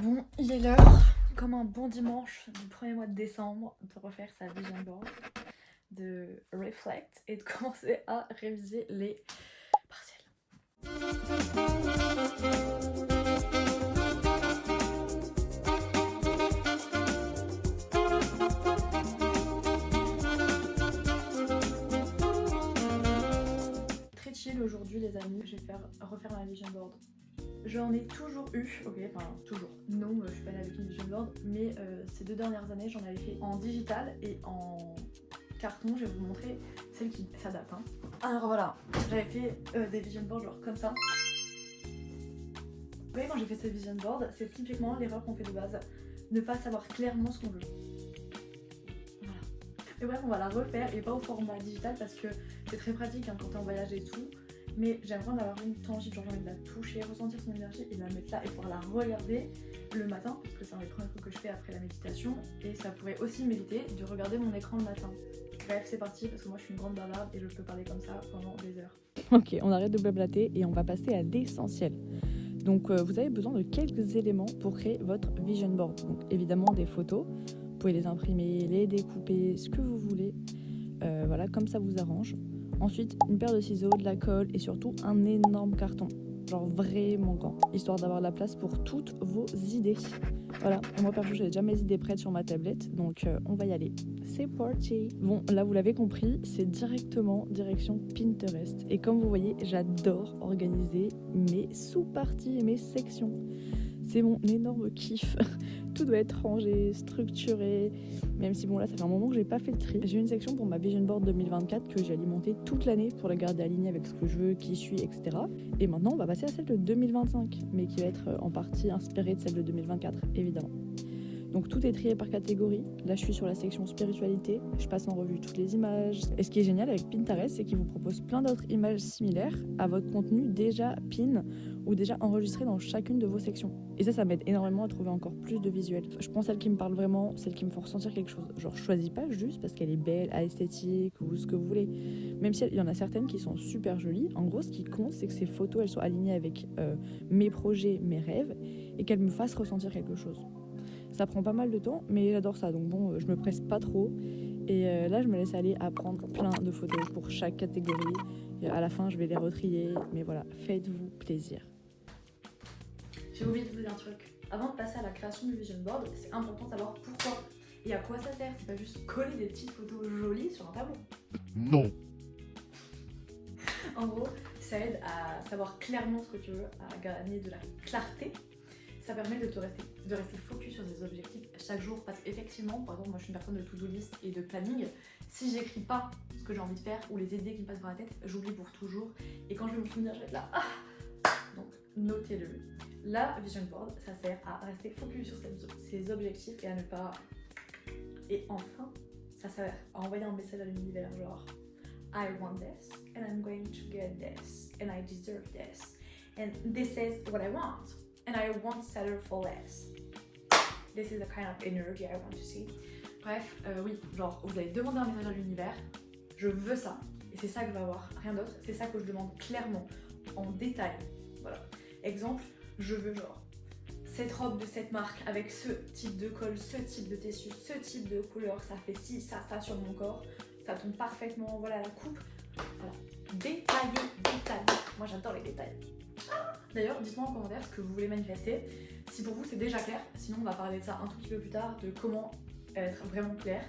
Bon, il est l'heure, comme un bon dimanche du premier mois de décembre, de refaire sa vision board, de reflect et de commencer à réviser les partiels. Très chill aujourd'hui les amis, je vais refaire ma vision board. J'en ai toujours eu, ok, enfin toujours, non, je suis pas allée avec une vision board, mais ces 2 dernières années j'en avais fait en digital et en carton. Je vais vous montrer celle qui, ça date hein. Alors voilà, j'avais fait des vision boards genre comme ça. Vous voyez, quand j'ai fait cette vision board, c'est typiquement l'erreur qu'on fait de base, ne pas savoir clairement ce qu'on veut. Voilà. Mais bref, on va la refaire et pas au format digital parce que c'est très pratique hein, quand t'es en voyage et tout. Mais j'aimerais en avoir une tangible, genre j'ai envie de la toucher, ressentir son énergie et de la mettre là et pouvoir la regarder le matin, parce que c'est un des premiers trucs que je fais après la méditation, et ça pourrait aussi m'éviter de regarder mon écran le matin. Bref, c'est parti, parce que moi je suis une grande bavarde et je peux parler comme ça pendant des heures. Ok, on arrête de blablater et on va passer à l'essentiel. Donc vous avez besoin de quelques éléments pour créer votre vision board. Donc évidemment des photos, vous pouvez les imprimer, les découper, ce que vous voulez, voilà, comme ça vous arrange. Ensuite, une paire de ciseaux, de la colle et surtout un énorme carton, genre vraiment grand, histoire d'avoir la place pour toutes vos idées. Voilà, et moi perso j'ai déjà mes idées prêtes sur ma tablette, donc on va y aller. C'est parti. Bon, là vous l'avez compris, c'est directement direction Pinterest. Et comme vous voyez, j'adore organiser mes sous-parties et mes sections. C'est mon énorme kiff. Tout doit être rangé, structuré. Même si bon là ça fait un moment que j'ai pas fait le tri. J'ai une section pour ma vision board 2024 que j'ai alimentée toute l'année pour la garder alignée avec ce que je veux, qui je suis, etc. Et maintenant on va passer à celle de 2025, mais qui va être en partie inspirée de celle de 2024, évidemment. Donc tout est trié par catégorie. Là je suis sur la section spiritualité, je passe en revue toutes les images. Et ce qui est génial avec Pinterest, c'est qu'il vous propose plein d'autres images similaires à votre contenu déjà pin ou déjà enregistré dans chacune de vos sections. Et ça m'aide énormément à trouver encore plus de visuels. Je prends celle qui me parle vraiment, celle qui me fait ressentir quelque chose. Genre je choisis pas juste parce qu'elle est belle, esthétique ou ce que vous voulez. Même s'il y en a certaines qui sont super jolies, en gros ce qui compte c'est que ces photos elles soient alignées avec mes projets, mes rêves et qu'elles me fassent ressentir quelque chose. Ça prend pas mal de temps, mais j'adore ça, donc bon, je me presse pas trop. Et là, je me laisse aller à prendre plein de photos pour chaque catégorie. Et à la fin, je vais les retrier, mais voilà, faites-vous plaisir. J'ai oublié de vous dire un truc. Avant de passer à la création du vision board, c'est important de savoir pourquoi et à quoi ça sert. C'est pas juste coller des petites photos jolies sur un tableau. Non. En gros, ça aide à savoir clairement ce que tu veux, à gagner de la clarté. Ça permet de rester focus sur des objectifs chaque jour parce qu'effectivement, par exemple, moi je suis une personne de to-do list et de planning. Si j'écris pas ce que j'ai envie de faire ou les idées qui me passent par la tête, j'oublie pour toujours. Et quand je vais me souvenir, je vais être là. Ah, donc notez-le. La vision board, ça sert à rester focus sur ces objectifs et à ne pas. Et enfin, ça sert à envoyer un message à l'univers genre I want this and I'm going to get this and I deserve this and this is what I want. And I won't settle for less. This is the kind of energy I want to see. Bref, oui, genre vous allez demander un message à l'univers, je veux ça, et c'est ça que je veux avoir, rien d'autre, c'est ça que je demande clairement, en détail. Voilà. Exemple, je veux genre cette robe de cette marque avec ce type de col, ce type de tissu, ce type de couleur, ça fait ci, ça sur mon corps, ça tombe parfaitement, voilà la coupe. Voilà. Détaillé. Moi j'adore les détails. D'ailleurs, dites-moi en commentaire ce que vous voulez manifester, si pour vous c'est déjà clair, sinon on va parler de ça un tout petit peu plus tard, de comment être vraiment clair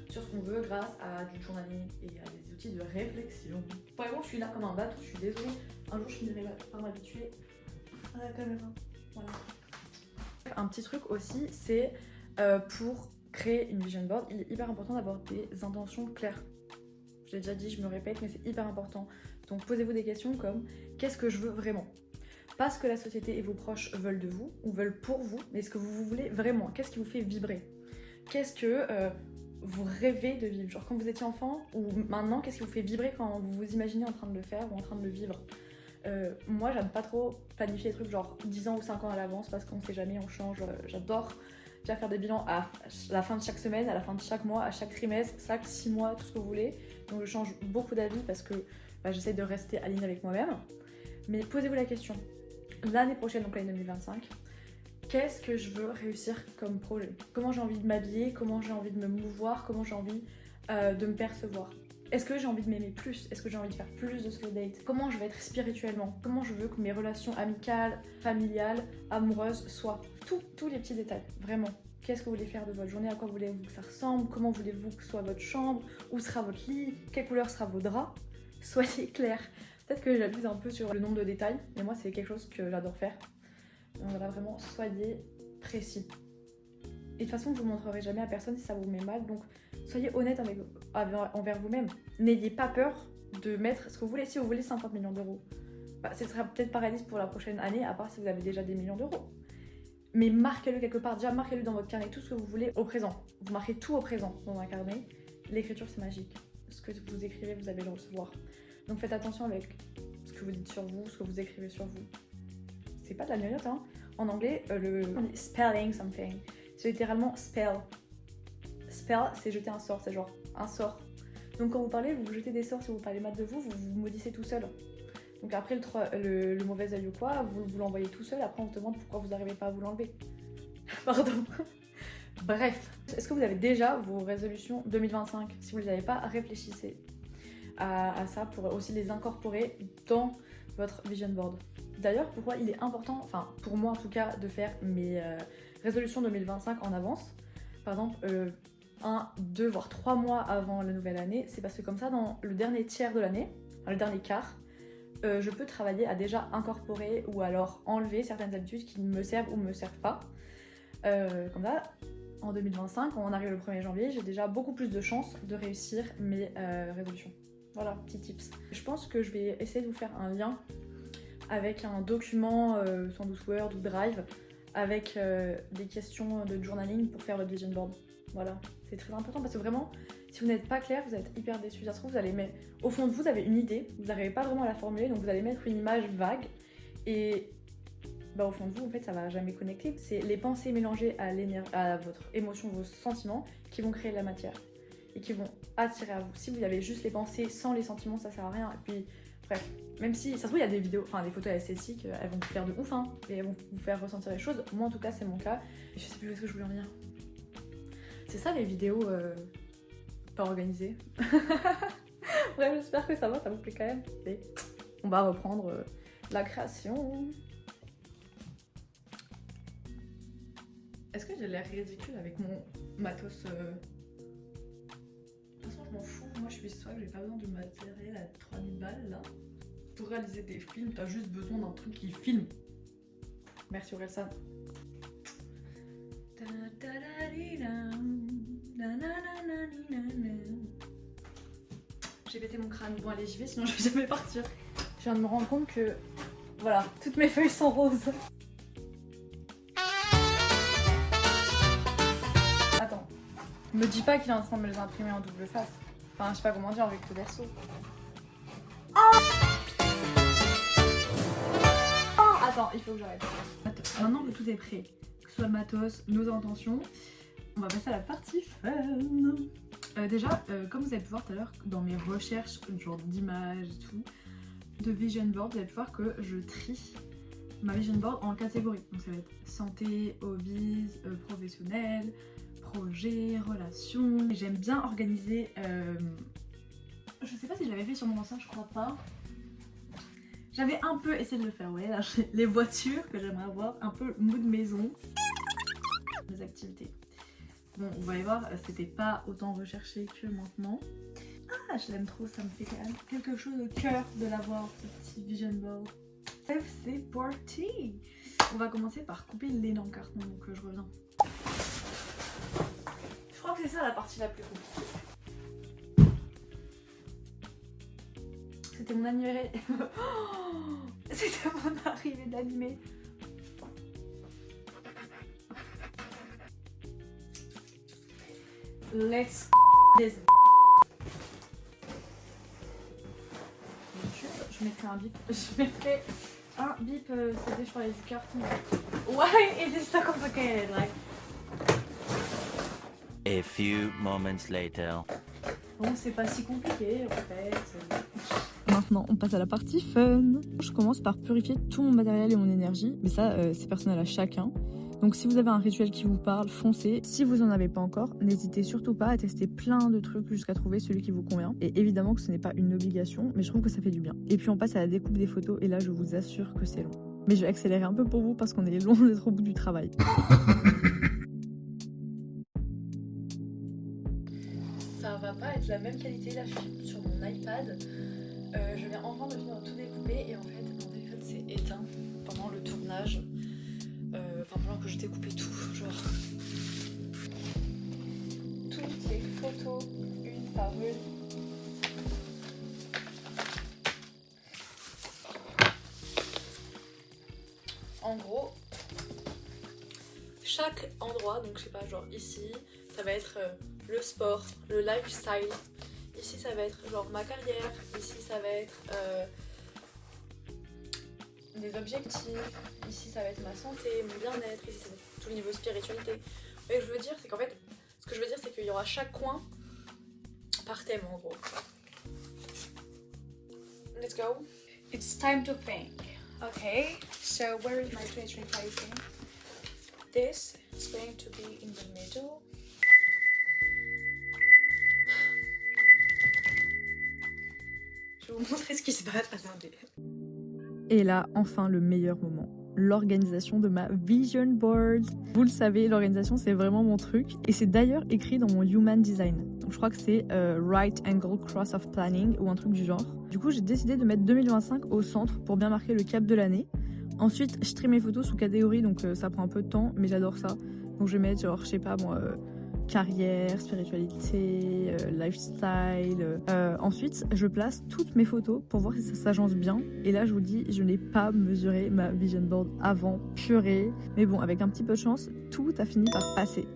sur ce qu'on veut grâce à du journaling et à des outils de réflexion. Vraiment, je suis là comme un bateau, je suis désolée, un jour je finirai par m'habituer à la caméra. Voilà. Un petit truc aussi, c'est pour créer une vision board, il est hyper important d'avoir des intentions claires. Je l'ai déjà dit, je me répète, mais c'est hyper important. Donc posez-vous des questions comme qu'est-ce que je veux vraiment ? Pas ce que la société et vos proches veulent de vous ou veulent pour vous, mais ce que vous voulez vraiment. Qu'est-ce qui vous fait vibrer ? Qu'est-ce que vous rêvez de vivre ? Genre quand vous étiez enfant ou maintenant, qu'est-ce qui vous fait vibrer quand vous vous imaginez en train de le faire ou en train de le vivre ? Moi, j'aime pas trop planifier les trucs genre 10 ans ou 5 ans à l'avance parce qu'on sait jamais, on change. J'adore déjà faire des bilans à la fin de chaque semaine, à la fin de chaque mois, à chaque trimestre, chaque 6 mois, tout ce que vous voulez. Donc je change beaucoup d'avis parce que j'essaie de rester alignée avec moi-même. Mais posez-vous la question. L'année prochaine, donc l'année 2025, qu'est-ce que je veux réussir comme projet? Comment j'ai envie de m'habiller? Comment j'ai envie de me mouvoir? Comment j'ai envie de me percevoir? Est-ce que j'ai envie de m'aimer plus? Est-ce que j'ai envie de faire plus de slow date? Comment je vais être spirituellement? Comment je veux que mes relations amicales, familiales, amoureuses soient? Tous les petits détails, vraiment. Qu'est-ce que vous voulez faire de votre journée? À quoi voulez-vous que ça ressemble? Comment voulez-vous que soit votre chambre? Où sera votre lit? Quelle couleur sera vos draps? Soyez clairs. Peut-être que j'abuse un peu sur le nombre de détails, mais moi c'est quelque chose que j'adore faire. Donc voilà, vraiment, soyez précis. Et de toute façon, je vous montrerai jamais à personne si ça vous met mal, donc soyez honnête envers vous-même. N'ayez pas peur de mettre ce que vous voulez. Si vous voulez 50 millions d'euros, ce sera peut-être pas réaliste pour la prochaine année, à part si vous avez déjà des millions d'euros. Mais marquez-le quelque part, déjà marquez-le dans votre carnet, tout ce que vous voulez au présent. Vous marquez tout au présent dans un carnet. L'écriture c'est magique. Ce que vous écrivez, vous allez le recevoir. Donc faites attention avec ce que vous dites sur vous, ce que vous écrivez sur vous. C'est pas de la gnognotte, hein. En anglais, on dit spelling something. C'est littéralement spell. Spell, c'est jeter un sort, c'est genre un sort. Donc quand vous parlez, vous jetez des sorts, si vous parlez mal de vous, vous vous maudissez tout seul. Donc après le mauvais œil ou quoi, vous l'envoyez tout seul, après on se demande pourquoi vous n'arrivez pas à vous l'enlever. Pardon. Bref, est-ce que vous avez déjà vos résolutions 2025? Si vous ne les avez pas, réfléchissez à ça pour aussi les incorporer dans votre vision board. D'ailleurs, pourquoi il est important, enfin pour moi en tout cas, de faire mes résolutions 2025 en avance. Par exemple, 1, 2, voire 3 mois avant la nouvelle année, c'est parce que comme ça, dans le dernier tiers de l'année, le dernier quart, je peux travailler à déjà incorporer ou alors enlever certaines habitudes qui me servent ou me servent pas. Comme ça, en 2025, quand on arrive le 1er janvier, j'ai déjà beaucoup plus de chances de réussir mes résolutions. Voilà, petit tips. Je pense que je vais essayer de vous faire un lien avec un document, sans doute Word ou Drive, avec des questions de journaling pour faire votre vision board. Voilà, c'est très important parce que vraiment, si vous n'êtes pas clair, vous êtes hyper déçu. Ça se trouve, vous allez mettre, au fond de vous, vous avez une idée, vous n'arrivez pas vraiment à la formuler, donc vous allez mettre une image vague et au fond de vous, en fait, ça va jamais connecter. C'est les pensées mélangées à votre émotion, vos sentiments, qui vont créer de la matière et qui vont attirer à vous. Si vous avez juste les pensées sans les sentiments, ça sert à rien. Et puis, bref, même si, ça se trouve, il y a des vidéos, enfin des photos esthétiques, elles vont vous faire de ouf, hein, et elles vont vous faire ressentir les choses. Moi, en tout cas, c'est mon cas. Et je sais plus où est-ce que je voulais en venir. C'est ça, les vidéos pas organisées. Bref, j'espère que ça va, ça vous plaît quand même. Et on va reprendre la création. Est-ce que j'ai l'air ridicule avec mon matos De toute façon, je m'en fous. Moi, je suis swag, j'ai pas besoin de matériel à 3000 balles là. Pour réaliser tes films, t'as juste besoin d'un truc qui filme. Merci Orelsan. J'ai pété mon crâne. Bon, allez, j'y vais, sinon je vais jamais partir. Je viens de me rendre compte que, voilà, toutes mes feuilles sont roses. Attends, me dis pas qu'il est en train de me les imprimer en double face. Enfin, je sais pas comment dire, avec le verso. Attends, il faut que j'arrête. Maintenant que tout est prêt, que ce soit le matos, nos intentions, on va passer à la partie fun. Déjà, comme vous avez pu voir tout à l'heure dans mes recherches, genre d'images et tout, de vision board, vous allez pu voir que je trie ma vision board en catégories. Donc ça va être santé, hobbies, professionnel, projet, relations. J'aime bien organiser. Je sais pas si je l'avais fait sur mon ancien, je crois pas. J'avais un peu essayé de le faire, ouais, là, les voitures que j'aimerais avoir, un peu mood maison. Mes activités. Bon, vous allez voir, c'était pas autant recherché que maintenant. Ah, je l'aime trop, ça me fait quand même quelque chose au cœur de l'avoir, ce petit vision board. C'est parti! On va commencer par couper l'énorme carton, donc je reviens. Je crois que c'est ça la partie la plus compliquée. C'était mon anniversaire. C'était mon arrivée d'animé. Let's this. Je mettrai un bip. Je mettrai un bip. C'était je parlais du carton. Why is it so complicated? Like. A few moments later. Bon, c'est pas si compliqué en fait. Maintenant, on passe à la partie fun. Je commence par purifier tout mon matériel et mon énergie, mais ça, c'est personnel à chacun. Donc si vous avez un rituel qui vous parle, foncez. Si vous en avez pas encore, n'hésitez surtout pas à tester plein de trucs jusqu'à trouver celui qui vous convient. Et évidemment que ce n'est pas une obligation, mais je trouve que ça fait du bien. Et puis on passe à la découpe des photos et là je vous assure que c'est long. Mais je vais accélérer un peu pour vous parce qu'on est loin d'être au bout du travail. Ça va pas être la même qualité, là je suis sur mon iPad. Je viens enfin de finir de tout découper et en fait mon téléphone s'est éteint pendant le tournage. Pendant que je découpais tout, genre toutes les photos, une par une. En gros, chaque endroit, donc je sais pas, genre ici, ça va être le sport, le lifestyle. Ici, ça va être genre ma carrière. Ici, ça va être des objectifs. Ici, ça va être ma santé, mon bien-être. Ici, ça va être tout le niveau spiritualité. Mais ce que je veux dire, c'est qu'en fait, c'est qu'il y aura chaque coin par thème, en gros. Let's go. It's time to think. Okay, so where is my 2025 thing? This is going to be in the middle. Je vais vous montrer ce qui se passe. Attendez. Et là, enfin le meilleur moment. L'organisation de ma vision board. Vous le savez, l'organisation c'est vraiment mon truc et c'est d'ailleurs écrit dans mon human design. Donc je crois que c'est right angle cross of planning ou un truc du genre. Du coup j'ai décidé de mettre 2025 au centre pour bien marquer le cap de l'année. Ensuite je trie mes photos sous catégorie donc ça prend un peu de temps mais j'adore ça. Donc je vais mettre genre je sais pas moi carrière, spiritualité, lifestyle. Ensuite, je place toutes mes photos pour voir si ça s'agence bien. Et là, je vous dis, je n'ai pas mesuré ma vision board avant, purée. Mais bon, avec un petit peu de chance, tout a fini par passer.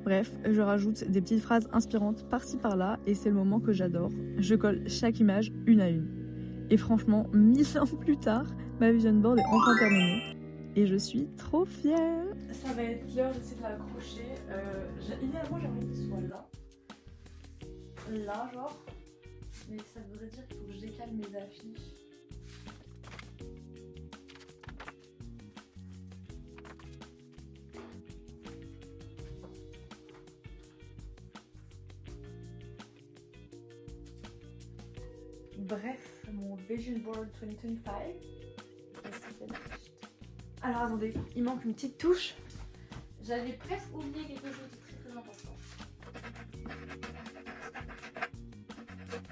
Bref, je rajoute des petites phrases inspirantes par-ci par-là et c'est le moment que j'adore. Je colle chaque image une à une. Et franchement, 1000 ans plus tard, ma vision board est enfin terminée. Et je suis trop fière. Ça va être l'heure, j'essaie de l'accrocher. Idéalement, j'aimerais qu'il soit là. Là, genre. Mais ça voudrait dire qu'il faut que je décale mes affiches. Bref, mon Vision Board 2025. Alors attendez, il manque une petite touche. J'avais presque oublié quelque chose de très très important.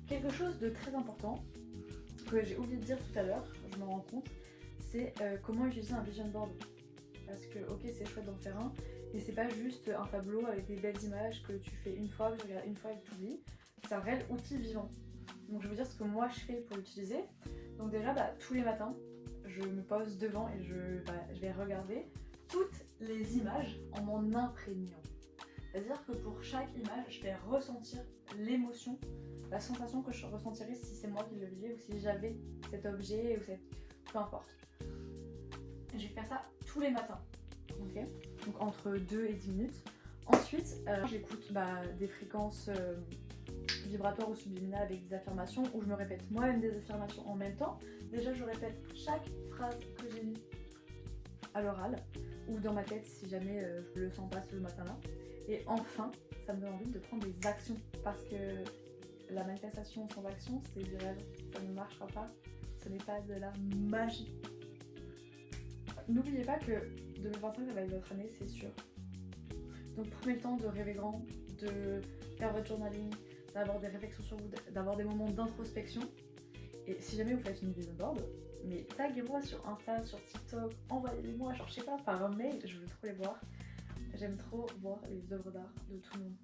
Quelque chose de très important que j'ai oublié de dire tout à l'heure, je me rends compte, c'est comment utiliser un vision board. Parce que ok, c'est chouette d'en faire un, mais c'est pas juste un tableau avec des belles images que tu fais une fois, que tu regardes une fois et que tu oublies. C'est un réel outil vivant. Donc je veux dire ce que moi je fais pour l'utiliser. Donc déjà, tous les matins, je me pose devant et je vais regarder toutes les images en m'en imprégnant. C'est-à-dire que pour chaque image, je vais ressentir l'émotion, la sensation que je ressentirais si c'est moi qui le vivais ou si j'avais cet objet ou peu importe. Je vais faire ça tous les matins, ok ? Donc entre 2 et 10 minutes. Ensuite, j'écoute des fréquences vibratoires ou subliminales avec des affirmations où je me répète moi-même des affirmations en même temps. Déjà, je répète chaque phrase que j'ai mise à l'oral ou dans ma tête si jamais je le sens pas ce matin-là. Et enfin, ça me donne envie de prendre des actions parce que la manifestation sans action, c'est du rêve. Ça ne marchera pas. Ce n'est pas de la magie. N'oubliez pas que 2025 ça va être votre année, c'est sûr. Donc prenez le temps de rêver grand, de faire votre journaling, d'avoir des réflexions sur vous, d'avoir des moments d'introspection. Et si jamais vous faites une vision board, mais taguez-moi sur Insta, sur TikTok, envoyez-les-moi, genre je sais pas, par mail, je veux trop les voir. J'aime trop voir les œuvres d'art de tout le monde.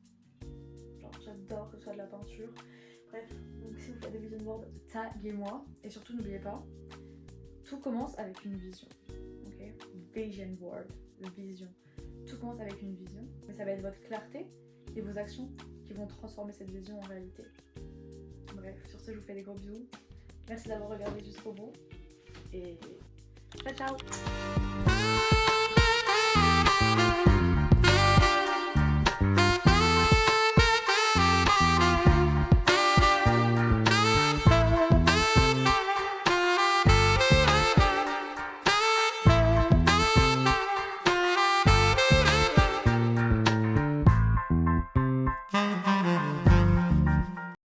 Genre j'adore que ce soit de la peinture. Bref, donc si vous faites des vision boards, taguez-moi. Et surtout n'oubliez pas, tout commence avec une vision. Ok ? Vision board, vision. Tout commence avec une vision, mais ça va être votre clarté et vos actions qui vont transformer cette vision en réalité. Bref, sur ce, je vous fais des gros bisous. Merci d'avoir regardé jusqu'au bout. Et ciao ciao.